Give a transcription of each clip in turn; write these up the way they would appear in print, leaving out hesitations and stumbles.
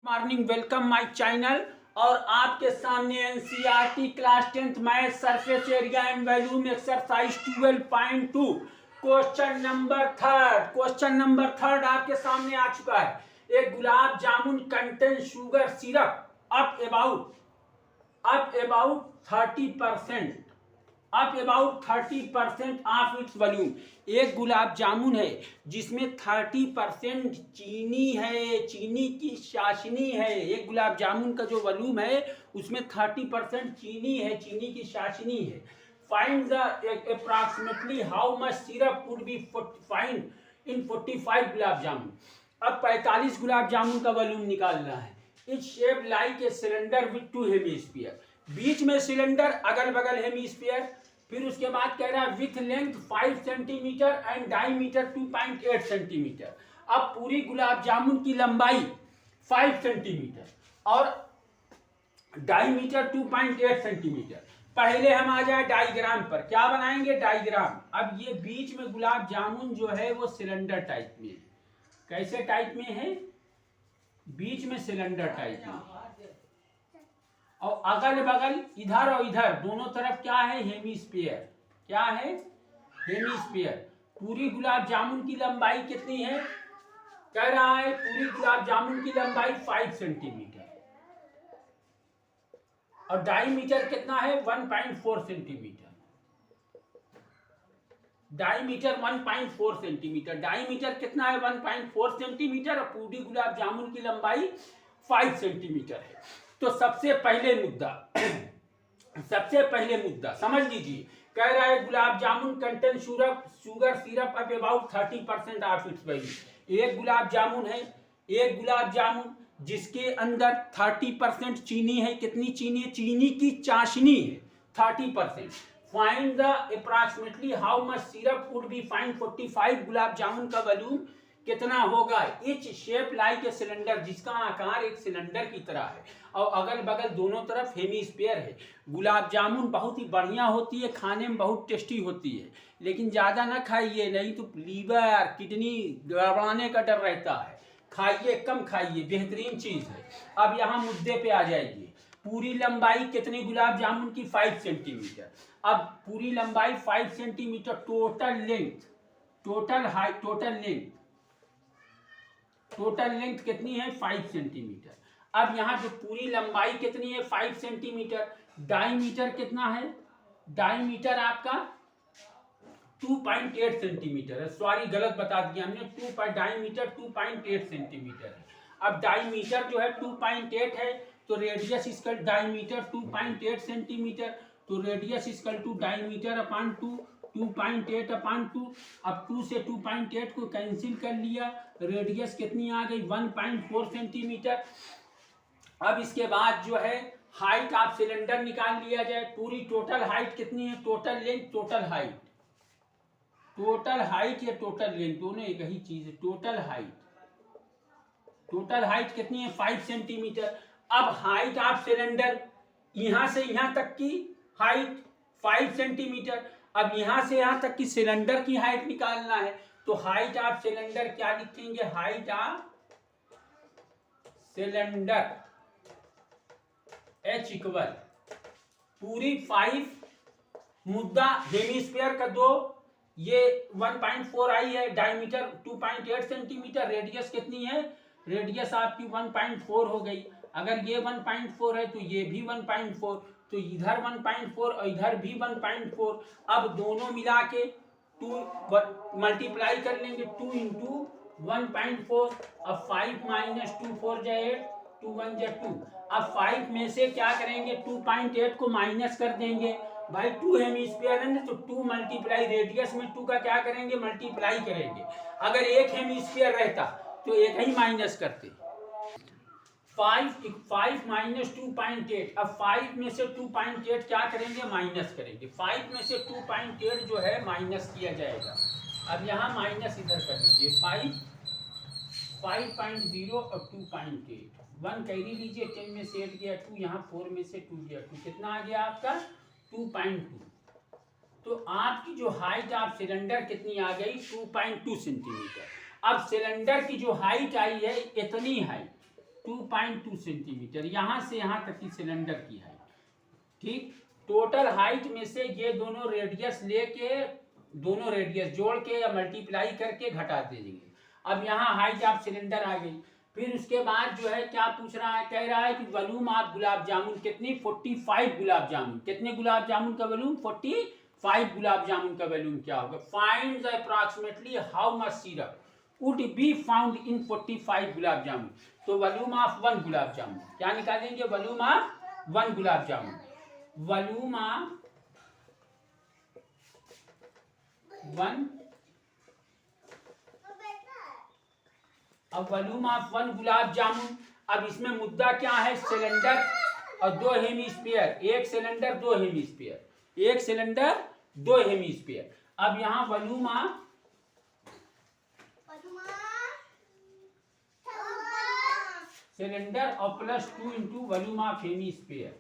Morning, welcome my channel. और आपके सामने NCERT class 10th math surface area and volume exercise 12.2 question number third आपके सामने आ चुका है। एक gulab jamun contain sugar syrup up about 30% of its volume. एक गुलाब जामुन है जिसमें 30% चीनी है, चीनी की चाशनी है। एक गुलाब जामुन का जो वॉल्यूम है उसमें 30% चीनी है, चीनी की चाशनी है। Find the approximately how much syrup would be find in 45 gulab jamun. अब 45 गुलाब जामुन का वॉल्यूम निकालना है। Its shape like a cylinder with two hemisphere. बीच में सिलेंडर, अगल बगल हेमिस्फीयर। फिर उसके बाद कह रहा है with length 5 centimetre and diameter 2.8 centimetre. अब पूरी गुलाब जामुन की लंबाई 5 सेंटीमीटर और डायमीटर 2.8 सेंटीमीटर। पहले हम आ जाए डायग्राम पर। क्या बनाएंगे? डायग्राम। अब ये बीच में गुलाब जामुन जो है वो सिलेंडर टाइप में है। कैसे टाइप में है? बीच में सिलेंडर टाइप में। और अगल बगल इधर और इधर दोनों तरफ क्या है? हेमिस्फीयर। क्या है? हेमिस्फीयर। पूरी गुलाब जामुन की लंबाई कितनी है? कह रहा है पूरी गुलाब जामुन की लंबाई 5 सेंटीमीटर और डायमीटर कितना है? 1.4 सेंटीमीटर। Diameter 1.4 centimetre. डायमीटर कितना है? 1.4 सेंटीमीटर। और पूरी गुलाब जामुन की लंबाई 5 सेंटीमीटर है। तो सबसे पहले मुद्दा समझ लीजिए। कह रहा है gulab jamun contain sugar syrup up about 30% of its value. एक गुलाब जामुन है, एक गुलाब जामुन जिसके अंदर 30% चीनी है। कितनी चीनी है? चीनी की चाशनी है 30%। Find the approximately how much syrup would be find 45 gulab jamun का वॉल्यूम कितना होगा। Etch shape like a cylinder, जिसका आकार एक सिलेंडर की तरह है और अगल बगल दोनों तरफ हेमिस्फीयर है। गुलाब जामुन बहुत ही बढ़िया होती है, खाने में बहुत टेस्टी होती है, लेकिन ज़्यादा ना खाइए, नहीं तो लीवर किडनी गड़बड़ाने का डर रहता है। खाइए, कम खाइए, बेहतरीन चीज़ है। अब यहाँ मुद्दे पे आ जाइए। पूरी लंबाई कितनी गुलाब जामुन की? 5 सेंटीमीटर। अब पूरी लंबाई 5 सेंटीमीटर, टोटल लेंथ कितनी है? 5 सेंटीमीटर। अब यहाँ जो पूरी लंबाई कितनी है? 5 सेंटीमीटर। डायमीटर कितना है? डायमीटर आपका 2.8 सेंटीमीटर है। सॉरी, गलत बता दिया हमने। डायमीटर 2.8 सेंटीमीटर है। अब डायमीटर जो है 2.8 है तो रेडियस इसका डायमीटर 2.8 सेंटीमीटर। तो रेडियस इसकल टू डायमीटर अपान 2.8 अपान 2। अब 2 से 2.8 को कैंसिल कर लिया। रेडियस कितनी आ गई? 1.4 सेंटीमीटर। अब इसके बाद जो है हाइट ऑफ सिलेंडर निकाल लिया जाए। पूरी टोटल हाइट कितनी है? टोटल लेंथ, टोटल हाइट या टोटल लेंथ दोनों एक ही चीज है। टोटल हाइट कितनी है? 5 सेंटीमीटर। अब हाइट ऑफ सिलेंडर, यहां से यहां तक की हाइट 5 सेंटीमीटर। अब यहां से यहां तक की सिलेंडर की हाइट निकालना है तो हाइट ऑफ सिलेंडर क्या लिखेंगे? Height of cylinder H equal पूरी 5 मुद्दा हेमिस्फीयर का 2, ये 1.4 आई है, डायमीटर 2.8 सेंटीमीटर। रेडियस कितनी है? रेडियस आपकी 1.4 हो गई। अगर ये 1.4 है तो ये भी 1.4, तो इधर 1.4 और इधर भी 1.4। अब दोनों मिला के 2 मल्टीप्लाई कर लेंगे। 2 इंटू 1.4। अब 5 माइनस 2 4 जा 8, 2 1 जा 2। अब 5 में से क्या करेंगे? 2.8 को माइनस कर देंगे। भाई 2 हेमिस्फीयर है ना, तो 2 मल्टीप्लाई रेडियस में 2 का क्या करेंगे? मल्टीप्लाई करेंगे। अगर एक हेमिस्फीयर रहता तो एक ही माइनस करते। 5 माइनस 2.8। अब 5 में से 2.8 क्या करेंगे? माइनस करेंगे। 5 में से 2.8 जो है माइनस किया जाएगा। अब यहाँ माइनस इधर कर दीजिए। 5.0 और 2.8, 1 कैरी लीजिए, 10 में से 8 गया 2, यहाँ 4 में से 2 गया 2, कितना आ गया आपका? 2.2। तो आपकी जो हाइट ऑफ सिलेंडर कितनी आ गई? 2.2 सेंटीमीटर। अब सिलेंडर की जो हाइट आई है इतनी हाइट 2.2 सेंटीमीटर, यहाँ से यहाँ तक की सिलेंडर की हाइट। ठीक, टोटल हाइट में से ये दोनों रेडियस लेके, दोनों रेडियस जोड़ के या मल्टीप्लाई करके घटा देंगे। अब यहाँ हाइट ऑफ सिलेंडर आ गई। फिर उसके बाद जो है क्या पूछ रहा है, कह रहा है कि वॉल्यूम ऑफ गुलाब जामुन कितनी, 45 गुलाब जामुन। कितने गुलाब जामुन का वॉल्यूम, 45 गुलाब जामुन का वॉल्यूम क्या होगा। Find the approximately how much syrup would be found in 45 gulab जामुन। तो वॉल्यूम ऑफ 1 गुलाब जामुन क्या निकालेंगे, volume of 1 gulab jamun, volume of 1, अब वॉल्यूम ऑफ 1 गुलाब जामुन। अब इसमें मुद्दा क्या है, सिलेंडर और 2 हेमीस्फीयर, एक सिलेंडर 2 हेमीस्फीयर, एक सिलेंडर 2 हेमीस्फीयर। अब यहाँ वॉल्यूम ऑफ सिलेंडर और plus 2 into volume of hemisphere.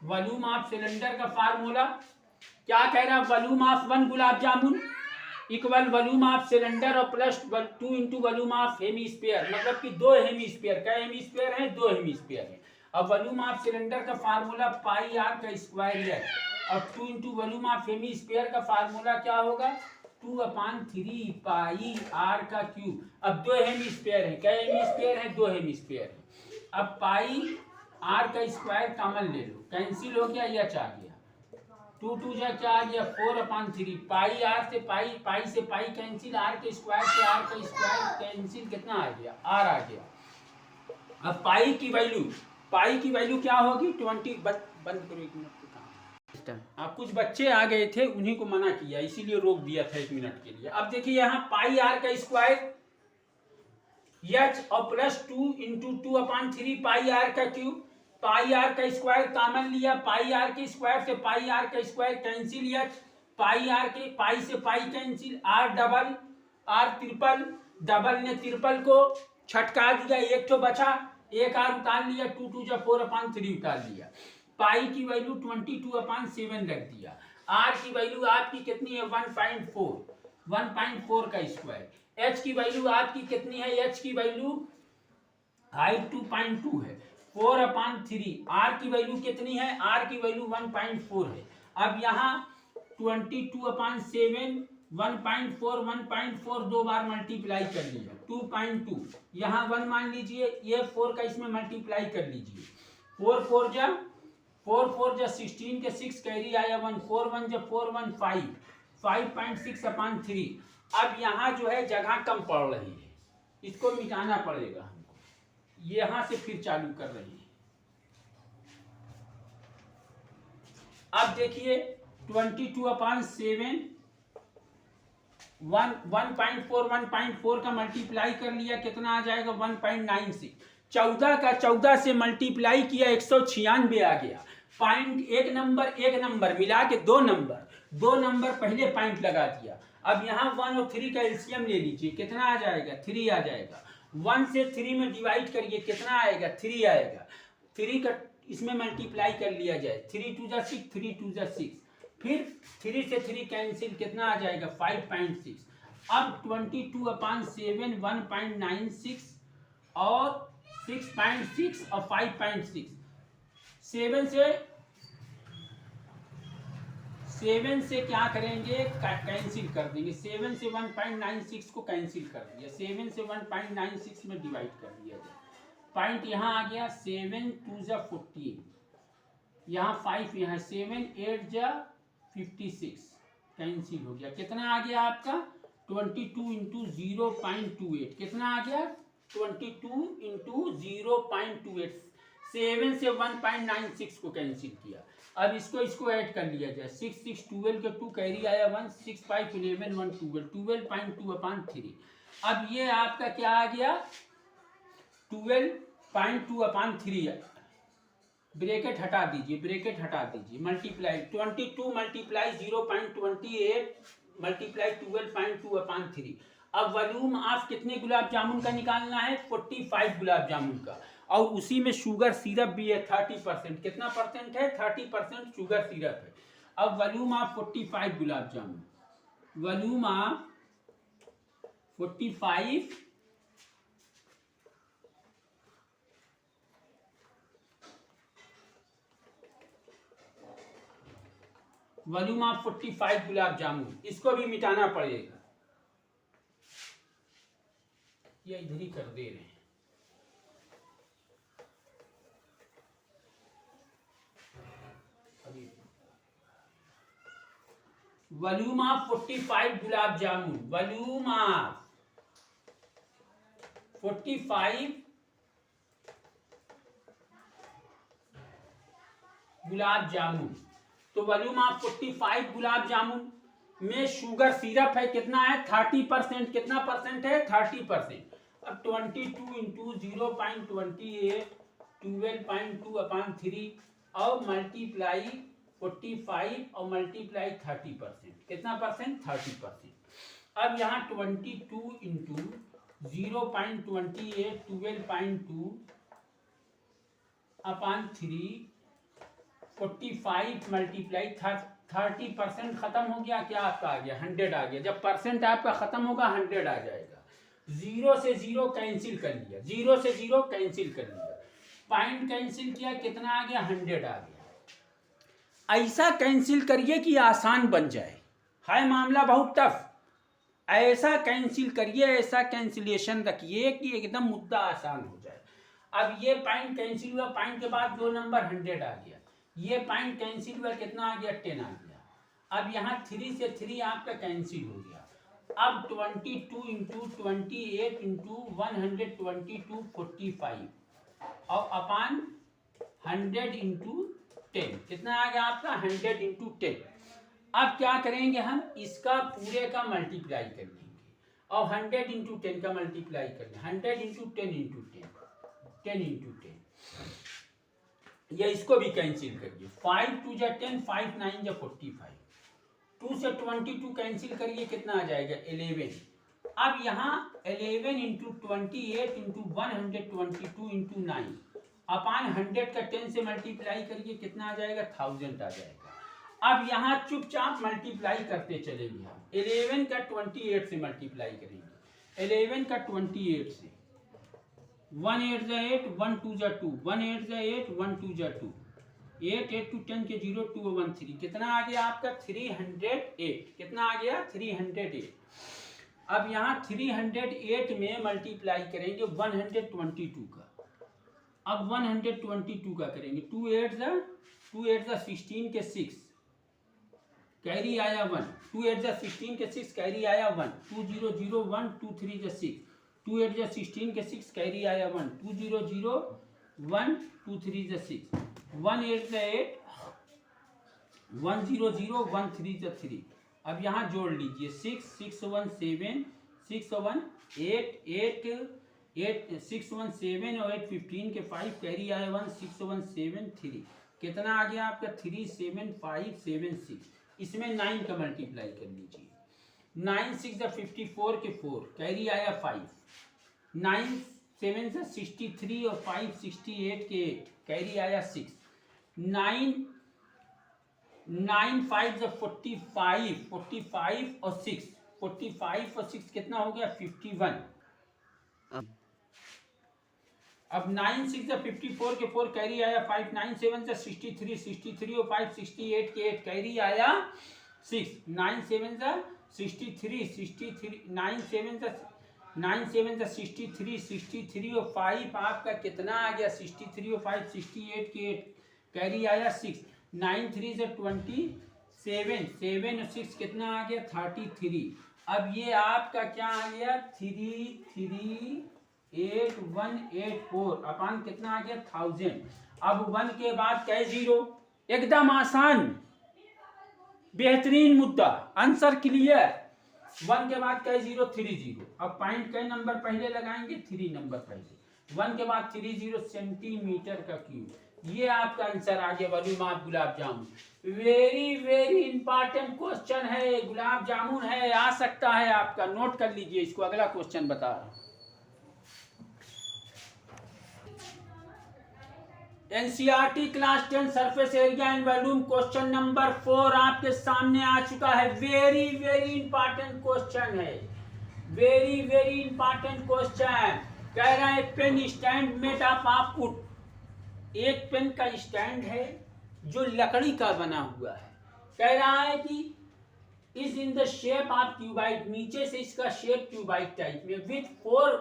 Volume of cylinder का फार्मूला क्या कह रहा है, volume of 1 gulab jamun equal volume of cylinder और plus 2 into volume of hemisphere, मतलब कि 2 हेमीस्फीयर। क्या हेमीस्फीयर है, 2 हेमीस्फीयर है। अब वॉल्यूम ऑफ सिलेंडर का फार्मूला पाई आर का स्क्वायर है, और 2 इंटू वॉल्यूम ऑफ हेमीस्फीयर का फार्मूला क्या होगा, 2/3 पाई आर का क्यूब। अब 2 हेमीस्फीयर है, क्या हेमीस्फीयर है, 2 हेमीस्फीयर है। अब पाई आर का स्क्वायर कॉमन ले लो, कैंसिल हो गया, एच आ गया, 2 2 जा क्या आ गया, 4/3 पाई आर से पाई, पाई से पाई कैंसिल, आर के स्क्वायर से आर का स्क्वायर कैंसिल, कितना आ गया, आर आ गया। अब पाई की वैल्यू क्या होगी, 20। बंद करो 1 मिनट का काम। आप कुछ बच्चे आ गए थे, उन्हीं को मना किया, इसीलिए रोक दिया था 1 मिनट के लिए। अब देखिए यहाँ पाई आर का स्क्वायर एच और प्लस 2 इंटू 2/3 पाई आर का क्यूब। पाई आर का स्क्वायर कॉमन लिया, पाई आर के स्क्वायर से पाई आर का square cancel, H pi r के पाई से pi cancel, r double r triple, double ने ट्रिपल को छटका दिया, एक तो बचा, एक आर उतार लिया, 2 2 जा 4/3 उतार लिया। पाई की वैल्यू 22/7 रख दिया। आर की वैल्यू आपकी कितनी है, 1.4 का स्क्वायर। एच की वैल्यू आपकी कितनी है, एच की वैल्यू हाइट 2.2 है, 4/3। आर की वैल्यू कितनी है, आर की वैल्यू 1.4 है। अब यहाँ 22/7 1.4 दो बार मल्टीप्लाई कर लीजिए, 2.2 यहाँ 1 मान लीजिए, ये 4 का इसमें मल्टीप्लाई कर लीजिए, 4 4 जा 16 के 6 कैरी आया 1, 4 1 जा 4 1 5, 5.6/3। अब यहाँ जो है जगह कम पड़ रही है, इसको मिटाना पड़ेगा हमको, यहां से फिर चालू कर रहे हैं। अब देखिए 22/7 1.4 का मल्टीप्लाई कर लिया, कितना आ जाएगा, 1.96। 14 का 14 से मल्टीप्लाई किया, 196 आ गया। पॉइंट एक नंबर मिला के 2 नंबर पहले पॉइंट लगा दिया। अब यहाँ 1 और 3 का एलसीएम ले लीजिए, कितना आ जाएगा, 3 आ जाएगा। 1 से 3 में डिवाइड करिए, कितना आएगा, 3 आएगा। 3 का इसमें मल्टीप्लाई कर लिया जाए, 3 2 जा 6, 3 2 जा 6, फिर 3 से 3 कैंसिल, कितना आ जाएगा, 5.6। अब 22/7 1.96 और 6.6 और 5.6, 7 से क्या करेंगे, कैंसिल कर देंगे। 7 से 1.96 को कैंसिल कर दिया, 7 से 1.96 में डिवाइड कर दिया जाए। पॉइंट यहाँ आ गया, 7 2 जा 48, यहाँ 5, यहाँ 7 8 जा 56 कैंसिल हो गया। कितना आ गया आपका, 22 इंटू 0.28, कितना आ गया, 22 इंटू 0.28। 7 से 1.96 को कैंसिल किया। अब इसको ऐड कर लिया जाए, 6 6 12 के 2 कैरी आया 1, 6 5 11 1 12, 12.2/3। अब ये आपका क्या आ गया, 12.2/3। ब्रैकेट हटा दीजिए, मल्टीप्लाई 22 मल्टीप्लाई 0.28 मल्टीप्लाई 12.2/3। अब वॉल्यूम ऑफ कितने गुलाब जामुन का निकालना है, 45 गुलाब जामुन का, और उसी में शुगर सिरप भी है 30%। कितना परसेंट है, 30% शुगर सिरप है। अब volume of 45 gulab jamun, volume of 45 volume of 45 gulab जामुन, इसको भी मिटाना पड़ेगा। ये इधर ही कर दे रहे हैं। Volume of 45 gulab jamun, volume of 45 gulab जामुन। तो वॉल्यूम ऑफ 45 गुलाब जामुन में शुगर सिरप है, कितना है 30%। कितना परसेंट है 30%। अब 22 इंटू 0.28 12.2/3 और मल्टीप्लाई 45 और मल्टीप्लाई 30%। कितना परसेंट 30%। अब यहाँ 22 इंटू 0.28 12.2/3 45 मल्टीप्लाई 30% खत्म हो गया। क्या आपका आ गया 100 आ गया। जब परसेंट आपका खत्म होगा 100 आ जाएगा। 0 से 0 कैंसिल कर लिया, 0 से 0 कैंसिल कर लिया, पॉइंट कैंसिल किया, कितना आ गया 100 आ गया। ऐसा कैंसिल करिए कि आसान बन जाए। है मामला बहुत टफ। ऐसा कैंसिल करिए, ऐसा कैंसिलेशन रखिए कि एकदम मुद्दा आसान हो जाए। अब ये पॉइंट कैंसिल हुआ, पॉइंट के बाद जो नंबर 100 आ गया, ये पॉइंट कैंसिल हुआ, कितना आ गया 10 आ गया। अब यहाँ 3 से 3 आपका कैंसिल हो गया। अब 22 इंटू 28 इंटू 122 45 और अपान 100 इंटू 10, कितना आ गया आपका 100 इंटू 10। अब क्या करेंगे हम, इसका पूरे का मल्टीप्लाई कर लेंगे और 100 इंटू 10 का मल्टीप्लाई कर लेंगे। 100 इंटू 10 इंटू 10, 10 इंटू 10, या इसको भी कैंसिल करिए। 5 2 जा 10, 5 9 जा 45, 2 से 22 कैंसिल करिए, कितना आ जाएगा 11। अब यहाँ 11 इंटू 28 इंटू 122 इंटू 9 अपान 100 का 10 से मल्टीप्लाई करिए, कितना आ जाएगा 1000 आ जाएगा। अब यहाँ चुपचाप मल्टीप्लाई करते चलेंगे हम। 11 का 28 से मल्टीप्लाई करेंगे। 11 का 28 से 1 8 जा 8, 1 2 जा 2, 1 8 जा 8, 1 2 जा 2, 8 8 2 10 के 0 2 1 3, कितना आ गया आपका 308। कितना आ गया 308। अब यहाँ 308 में मल्टीप्लाई करेंगे 122 का। अब 122 का करेंगे, 2 8 जा 16 के 6, कैरी आया 1, 2 8 जा 16 के 6, कैरी आया 1, 2 0 0 1, 2 3 जा 6, 2 8 जा 16 के 6, कैरी आया 1, 2 0 0 1, 2 3 जा 6, 1 8 जा 8, 1 0 0 1 3 जा 3। अब यहाँ जोड़ लीजिए 6 6 1 7 6 1 8 8 8 6 1 7 और 8 15 के 5, कैरी आया 1, 6 1 7 3, कितना आ गया आपका 3 7 5 7 6। इसमें 9 का मल्टीप्लाई कर लीजिए। 9 6 जा 54 के 4, कैरी आया 5, 9 7 जा 63 और 5 68 के 8, कैरी आया 6, 9 9 5 जा 45 45 और 6, 45 और 6 कितना हो गया 51। अब 9 6 जा 54 के 4, कैरी आया 5, 9 7 जा 63 63 और 5 68 के 8, कैरी आया 6, 9 7 जा 63 63 9 7 जा 63 63 और 5 आपका कितना आ गया 63 और 5 68 के 8, कैरी आया 6, 9 3 जा 27 7 और 6 कितना आ गया 33। अब ये आपका क्या आ गया 338 अपान कितना आ गया 1000। अब 1 के बाद क्या 0, एकदम आसान बेहतरीन मुद्दा, आंसर क्लियर। 1 के बाद क्या 0 3 0। अब पॉइंट का नंबर पहले लगाएंगे, 3 नंबर पहले, 1 के बाद 3 0 सेंटीमीटर का क्यूब। ये आपका आंसर आ गया volume of gulab jamun. Very very important question है, गुलाब जामुन है, आ सकता है आपका, नोट कर लीजिए इसको। अगला क्वेश्चन बता रहा हूं। NCERT class 10 surface area and volume question number 4 आपके सामने आ चुका है। वेरी वेरी इंपॉर्टेंट क्वेश्चन है, वेरी वेरी इंपॉर्टेंट क्वेश्चन। कह रहा है pen stand made up of wood. एक पेन का स्टैंड है जो लकड़ी का बना हुआ है। कह रहा है कि is in the shape of cuboid, नीचे से इसका शेप क्यूबाइड टाइप में, with 4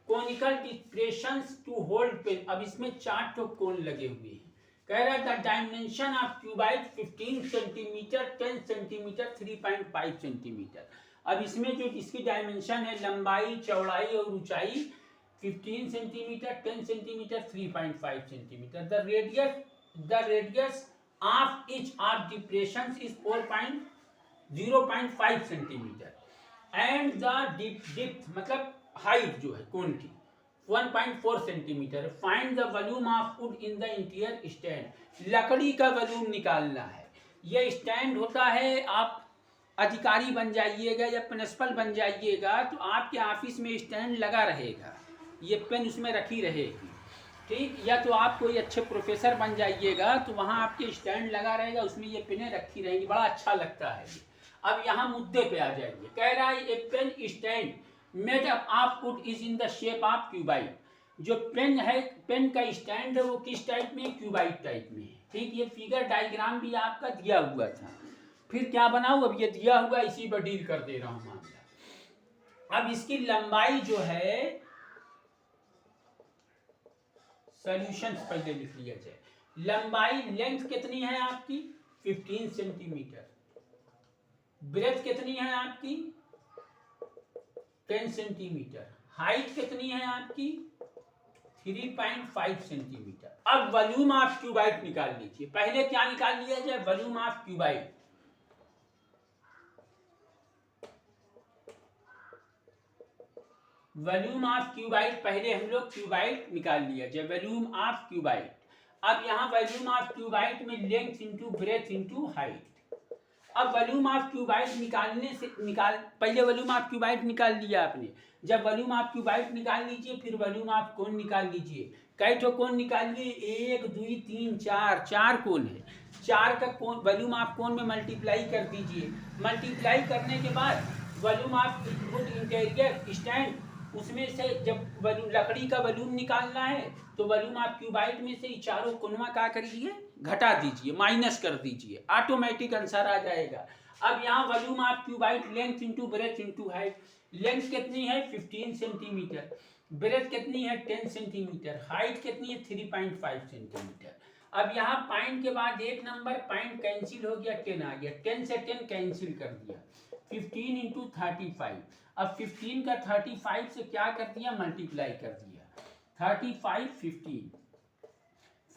conical depressions to hold pen. अब इसमें 4 ठो कोन लगे हुए हैं। कह रहा है the dimension of cuboid 15 centimetre, 10 centimetre, 3.5 centimetre. अब इसमें जो इसकी डायमेंशन है, लंबाई, चौड़ाई और ऊंचाई 15 centimetre, 10 centimetre, 3.5 centimetre. The radius of each of depressions is 0.5 centimetre and the depth मतलब हाइट जो है कोन की 1.4 centimetre. Find the volume of wood in the interior stand. लकड़ी का वॉल्यूम निकालना है। यह स्टैंड होता है, आप अधिकारी बन जाइएगा या प्रिंसिपल बन जाइएगा तो आपके ऑफिस में स्टैंड लगा रहेगा, ये पेन उसमें रखी रहेगी, ठीक। या तो आप कोई अच्छे प्रोफेसर बन जाइएगा तो वहाँ आपके स्टैंड लगा रहेगा, उसमें ये पेनें रखी रहेंगी, बड़ा अच्छा लगता है। अब यहाँ मुद्दे पे आ जाइए। कह रहा है a pen stand made up of wood is in the shape of cuboid. जो पेन है, पेन का स्टैंड है वो किस टाइप में, क्यूबाइड टाइप में, ठीक। ये फिगर डायग्राम भी आपका दिया हुआ था। फिर क्या बनाऊं, अब ये दिया हुआ इसी पर डील कर दे रहा हूं मामला। अब इसकी लंबाई जो है, सॉल्यूशन पहले लिख लिया जाए। लंबाई, लेंथ कितनी है आपकी 15 सेंटीमीटर, ब्रेथ कितनी है आपकी 10 सेंटीमीटर, हाइट कितनी है आपकी 3.5 सेंटीमीटर। अब वॉल्यूम ऑफ क्यूबाइड निकाल लीजिए। पहले क्या निकाल लिया जाए, volume of cuboid. Volume of cuboid, पहले हम लोग क्यूबाइड निकाल लिया जाए, वॉल्यूम ऑफ क्यूबाइड। अब यहाँ वॉल्यूम ऑफ क्यूबाइड में length into breadth into height. अब वॉल्यूम ऑफ क्यूबाइड निकालने से पहले वॉल्यूम ऑफ क्यूबाइड निकाल लिया आपने। जब वॉल्यूम ऑफ क्यूबाइड निकाल लीजिए फिर वॉल्यूम ऑफ कोन निकाल लीजिए। कई ठो कोन निकालिए, 1 2 3 4, 4 कोन है। 4 का कोन वॉल्यूम ऑफ कोन में मल्टीप्लाई कर दीजिए। मल्टीप्लाई करने के बाद volume of would interior stand, उसमें से जब लकड़ी का वॉल्यूम निकालना है तो वॉल्यूम ऑफ क्यूबाइड में से चारों कोनवा क्या करिए, घटा दीजिए, माइनस कर दीजिए, ऑटोमेटिक आंसर आ जाएगा। अब यहाँ volume of cuboid, length into breadth into height. Length कितनी है 15 सेंटीमीटर, ब्रेथ कितनी है 10 सेंटीमीटर, हाइट कितनी है 3.5 सेंटीमीटर। अब यहाँ पॉइंट के बाद एक नंबर पॉइंट कैंसिल हो गया, 10 आ गया, 10 से 10 कैंसिल कर दिया, 15 इंटू 35। अब 15 का 35 से क्या कर दिया, मल्टीप्लाई कर दिया, 35 15,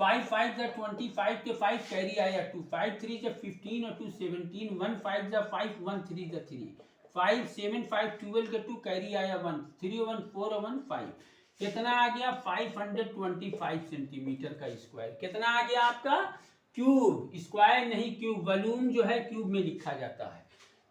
5 5 जा 25 के 5 कैरी आया 2, 5 3 जा 15 और 2 17, 1 5 जा 5, 1 3 जा 3, 5 7 5 12 के 2 कैरी आया 1, 3 1 4 1 5, कितना आ गया 525 सेंटीमीटर का स्क्वायर। कितना आ गया आपका, क्यूब, स्क्वायर नहीं क्यूब। वॉल्यूम जो है क्यूब में लिखा जाता है,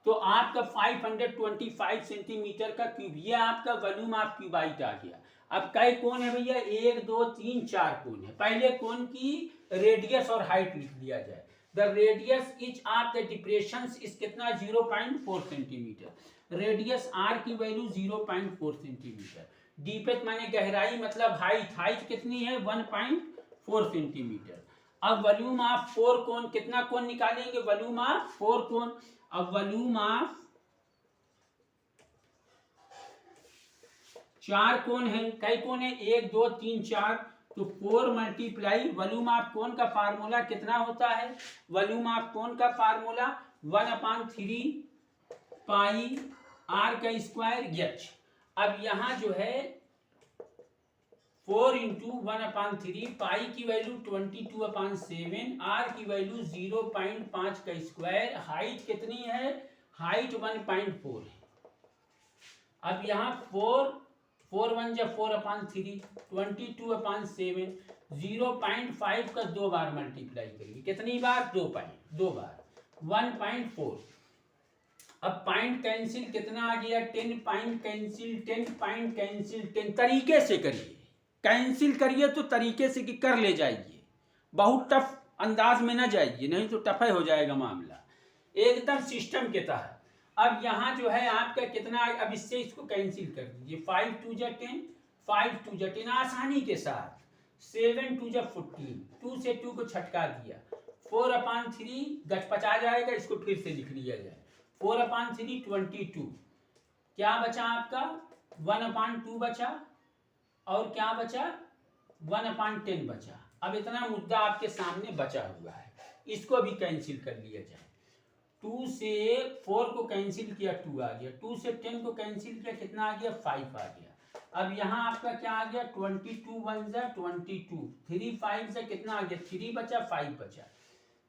तो आपका 525 सेंटीमीटर का क्यूब, ये आपका वॉल्यूम ऑफ क्यूबाइड आ गया। अब कई कोण है भैया, 1 2 3 4 कोण है। पहले कोण की रेडियस और हाइट लिख लिया जाए। The radius each of the depressions इस कितना 0.4 सेंटीमीटर। रेडियस आर की वैल्यू 0.4 सेंटीमीटर। डीपेथ माने गहराई मतलब हाइट, हाइट कितनी है 1.4 सेंटीमीटर। अब वॉल्यूम ऑफ 4 कोण, कितना कोण निकालेंगे, वॉल्यूम ऑफ 4 कोण। अब वॉल्यूम ऑफ 4 कोण है, कई कोण है 1 2 3 4, तो 4 मल्टीप्लाई वॉल्यूम ऑफ कोण का फार्मूला कितना होता है, वॉल्यूम ऑफ कोण का फार्मूला 1/3 पाई आर का स्क्वायर एच। अब यहाँ जो है 4 इंटू 1/3, पाई की वैल्यू 22/7, आर की वैल्यू 0.5 का स्क्वायर, हाइट कितनी है, हाइट 1.4 है। अब यहाँ 4 1 जा 4/3, 22/7, 0.5 का 2 बार मल्टीप्लाई करिए, कितनी बार, 2 बार, 1.4। अब पॉइंट कैंसिल कितना आ गया, 10 पॉइंट कैंसिल, 10 पॉइंट कैंसिल, 10 तरीके से करिए, कैंसिल करिए तो तरीके से कि कर ले जाइए, बहुत टफ अंदाज में ना जाइए, नहीं तो टफ हो जाएगा मामला, एकदम सिस्टम के तहत। अब यहाँ जो है आपका कितना, अब इससे इसको कैंसिल कर दीजिए, 5 2 जा 10, 5 2 जा 10 आसानी के साथ, 7 2 जा 14, 2 से 2 को छटका दिया, 4/3 गचपचा जाएगा, इसको फिर से लिख लिया जाए, 4/3 22, क्या बचा आपका 1/2 बचा, और क्या बचा 1/10 बचा। अब इतना मुद्दा आपके सामने बचा हुआ है, इसको भी कैंसिल कर लिया जाए। 2 से 4 को कैंसिल किया 2 आ गया, 2 से 10 को कैंसिल किया कितना आ गया 5 आ गया। अब यहाँ आपका क्या आ गया 22 1 जा 22, 3 5 से कितना आ गया 3 बचा 5 बचा,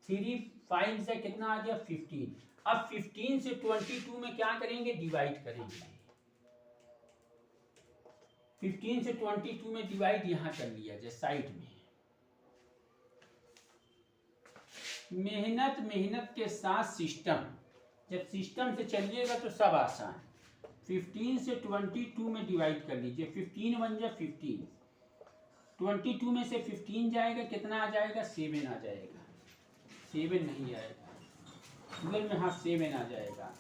3 5 से कितना आ गया 15। अब 15 से 22 में क्या करेंगे डिवाइड करेंगे, 15 से 22 में डिवाइड यहाँ कर लिया जाए साइड में। मेहनत के साथ सिस्टम, जब सिस्टम से चलिएगा तो सब आसान। 15 से 22 में डिवाइड कर लीजिए, 15 1 जा 15, 22 में से 15 जाएगा कितना आ जाएगा 7 आ जाएगा, 7 नहीं आएगा, गूगल में हाँ 7 आ जाएगा।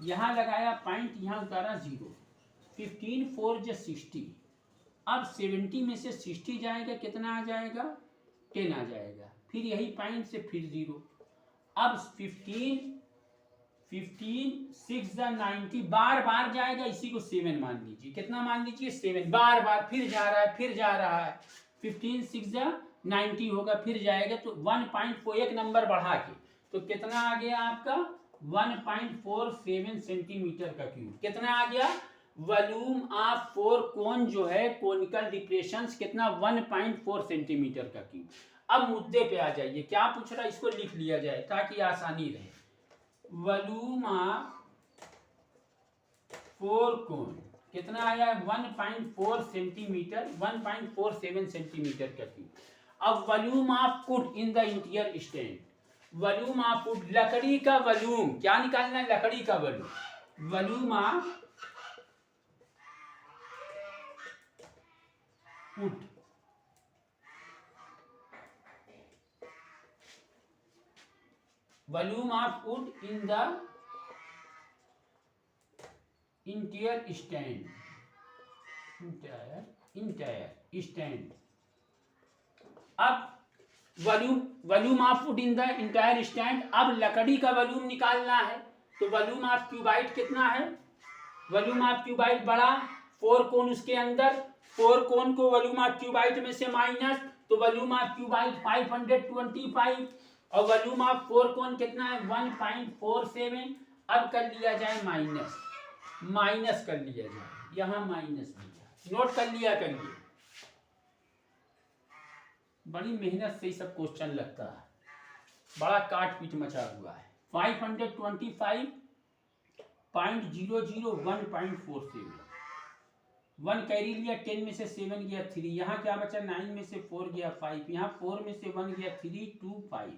यहाँ लगाया पॉइंट, यहाँ उतारा 0, 15 4 जा 60, अब 70 में से 60 जाएगा कितना आ जाएगा 10 आ जाएगा, फिर यही पॉइंट से फिर 0। अब 15 6 जा 90, बार बार जाएगा, इसी को 7 मान लीजिए, कितना मान लीजिए 7, बार बार फिर जा रहा है फिर जा रहा है, 15 6 जा 90 होगा, फिर जाएगा तो 1.4 एक नंबर बढ़ा के, तो कितना आ गया आपका 1.47 सेंटीमीटर का क्यूब। कितना आ गया वॉल्यूम ऑफ 4 कोन जो है कोनिकल डिप्रेशंस, कितना 1.4 सेंटीमीटर का क्यूब। अब मुद्दे पे आ जाइए, क्या पूछ रहा है इसको लिख लिया जाए ताकि आसानी रहे। वॉल्यूम ऑफ 4 कोन कितना आया 1.4 सेंटीमीटर, 1.47 सेंटीमीटर का क्यूब। अब volume of wood in the interior stand, volume of wood लकड़ी का वॉल्यूम क्या निकालना है, लकड़ी का volume, volume of wood, volume of wood in the interior stand, interior stand. अब volume of wood in the entire stand, अब लकड़ी का वॉल्यूम निकालना है, तो वॉल्यूम ऑफ क्यूबाइट कितना है, वॉल्यूम ऑफ क्यूबाइट बड़ा, 4 कोन उसके अंदर, 4 कोन को वॉल्यूम ऑफ क्यूबाइट में से माइनस, तो वॉल्यूम ऑफ क्यूबाइट 525, और वॉल्यूम ऑफ 4 कोन कितना है 1.47। अब कर लिया जाए माइनस कर लिया जाए, यहाँ माइनस नोट कर लिया करिए, बड़ी मेहनत से ही सब क्वेश्चन लगता है, बड़ा काट पीट मचा हुआ है। 525.001.47, 1 कैरी लिया, 10 में से 7 गया 3, यहाँ क्या बचा 9 में से 4 गया 5, यहाँ 4 में से 1 गया 3 2 5।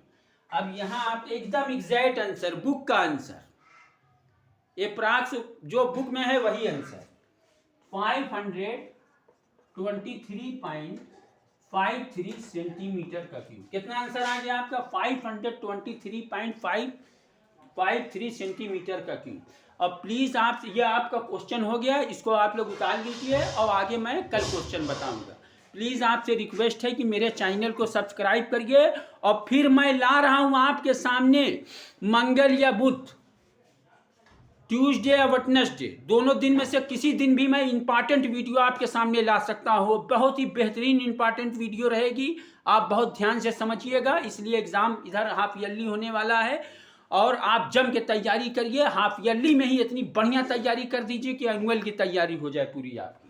अब यहाँ आप एकदम एग्जैक्ट आंसर, बुक का आंसर, अप्रॉक्स जो बुक में है वही आंसर, 523.53 सेंटीमीटर का क्यूब। कितना आंसर आ गया आपका 523.553 सेंटीमीटर का क्यूब। अब प्लीज आप, ये आपका क्वेश्चन हो गया, इसको आप लोग उतार लीजिए और आगे मैं कल क्वेश्चन बताऊंगा। प्लीज आपसे रिक्वेस्ट है कि मेरे चैनल को सब्सक्राइब करिए, और फिर मैं ला रहा हूं आपके सामने मंगल या बुध, ट्यूसडे या वेडनेसडे, दोनों दिन में से किसी दिन भी मैं इंपॉर्टेंट वीडियो आपके सामने ला सकता हूँ। बहुत ही बेहतरीन इंपॉर्टेंट वीडियो रहेगी, आप बहुत ध्यान से समझिएगा, इसलिए एग्जाम इधर हाफ ईयरली होने वाला है, और आप जम के तैयारी करिए। हाफ ईयरली में ही इतनी बढ़िया तैयारी कर दीजिए कि एनुअल की तैयारी हो जाए पूरी आपकी।